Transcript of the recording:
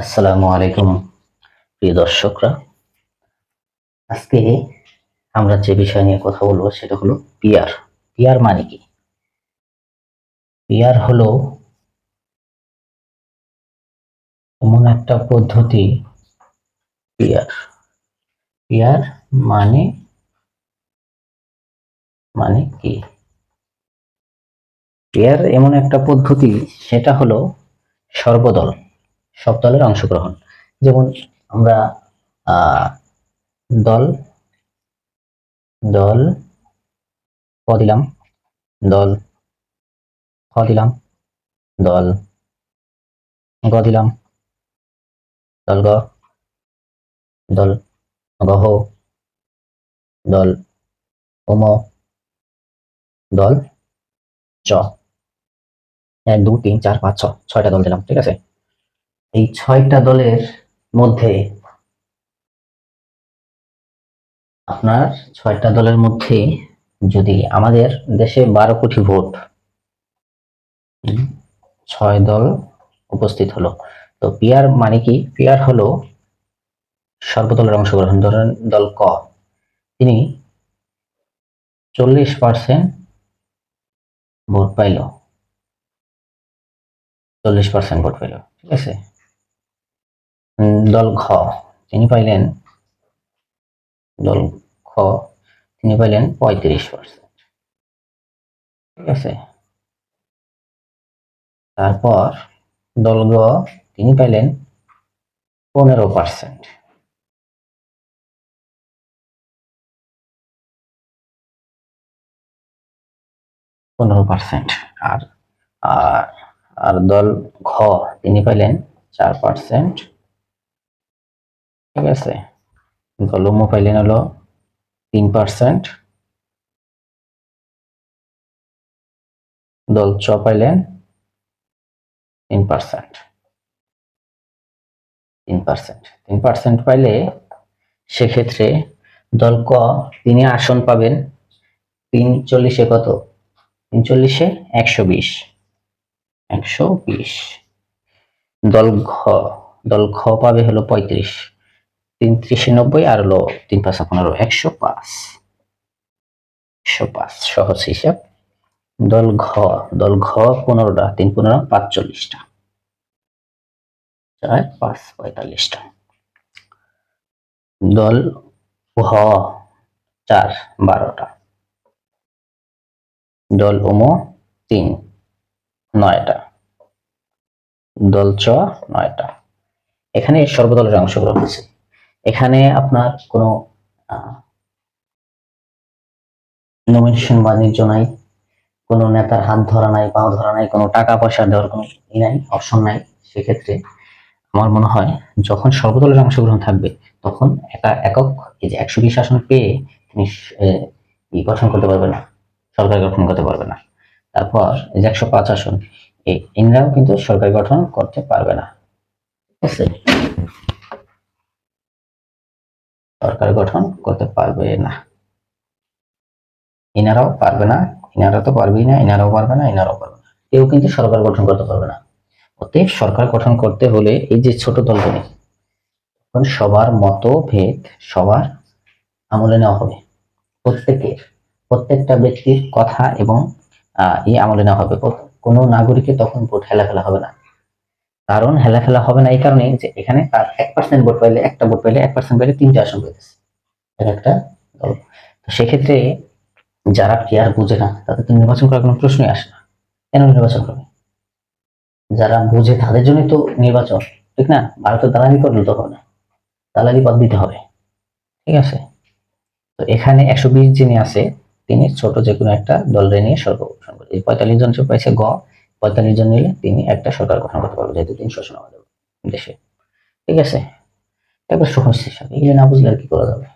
আসসালামু আলাইকুম প্রিয় দর্শকরা। আজকে আমরা যে বিষয় নিয়ে কথা বলবো সেটা হলো পিয়ার। পিয়ার মানে কি? পিয়ার হলো এমন একটা পদ্ধতি। পিয়ার পিয়ার মানে মানে কি? পিয়ার এমন একটা পদ্ধতি, সেটা হলো সর্বদল, সব দলের অংশগ্রহণ। যেমন আমরা আহ দল দল ক দিলাম, দল খ দিলাম, দল গ দিলাম, দল গ, দল গহ, দল ওম, দল চ। 1 2 3 4 5 6, 6টা দল দিলাম, ঠিক আছে। এই 6টা দলের মধ্যে আপনার 6টা দলের মধ্যে যদি আমাদের দেশে 12 কোটি ভোট, 6 দল উপস্থিত হলো, তো পিয়ার মানে কি? পিয়ার হলো সর্বদলের অংশগ্রহণ। ধরেন দল ক, তিনি 40% ভোট পাইল, 40% ভোট পাইল, ঠিক আছে। দল ঘ, তিনি পাইলেন, দল খ তিনি পাইলেন 35%, ঠিক আছে। তারপর দল গ, তিনি পাইলেন 15%। আর আর আর দল ঘ, তিনি পাইলেন 4%, ঠিক আছে। দল ম পাইলেন হলো 3%, দল চ পাইলেন 3%। 3% পাইলে সেক্ষেত্রে দল ক, তিনি আসন পাবেন 340-এ কত? 340-এ 120। দল ঘ, দল খ পাবে হলো 35, 3 3 90 আর হলো 3 5 15, 105। সহজ হিসাব। দল ঘ, দল ঘ 15টা, 3 15 45টা, 4 5 45টা। দল ঘ 4 12টা, দল ওম 3 9টা, দল চ 9টা। এখানে সর্বদলের অংশগ্রহণ আছে। এখানে আপনার কোনো নমিনেশন বাণিজ্য নাই, কোনো নেতার হাত ধরা নাই, পাও ধরা নাই, কোনো টাকা পয়সা দেওয়ার কোনো নাই, অপশন নাই। সেক্ষেত্রে আমার মনে হয় যখন সর্বদলের অংশগ্রহণ থাকবে, তখন একক এই যে 120 আসন পেয়ে তিনি গঠন করতে পারবে না, সরকার গঠন করতে পারবে না। তারপর এই যে 105 আসন, ইনরাও কিন্তু সরকার গঠন করতে পারবে না, ঠিক আছে। সরকার গঠন করতে পারবে না, ইনারাও পারবে না, ইনারা তো পারবেই না, ইনারাও পারবে না, ইনারাও পারবে না, কেউ কিন্তু সরকার গঠন করতে পারবে না। অতএব সরকার গঠন করতে হলে এই যে ছোট দলগুলি, তখন সবার মতভেদ সবার আমলে নেওয়া হবে। প্রত্যেকটা ব্যক্তির কথা এবং এই আমলে নেওয়া হবে। কোনো নাগরিকের তখন ভোট হেলাফেলা হবে না। কারণ হেলাফেলা হবে না এই কারণে যে এখানে তার 1% ভোট পাইলে, একটা ভোট পাইলে 1% পাইলে 3টে আসন পেতেছে একটা দল। তো সেক্ষেত্রে যারা কেয়ার বুঝে না, তাদের তো নির্বাচন করার কোনো প্রশ্নই আসে না। কেন নির্বাচন করবে? যারা বুঝে তাদের জন্যই তো নির্বাচন, ঠিক না? ভারতের দালালি করলে তো হবে না, দালালি বাদ দিতে হবে, ঠিক আছে। তো এখানে 120 যিনি আছে, তিনি ছোট যে কোনো একটা দলরে নিয়ে সরকার গঠন করবে। 45 জন সে পাইছে গ, 45 জন নিলে তিনি একটা সরকার গঠন করতে পারবে, যেহেতু তিনি শাসন আমাদের দেশে, ঠিক আছে। একবার সহজ হিসাব, এগুলো না বুঝলে আর কি করা যাবে।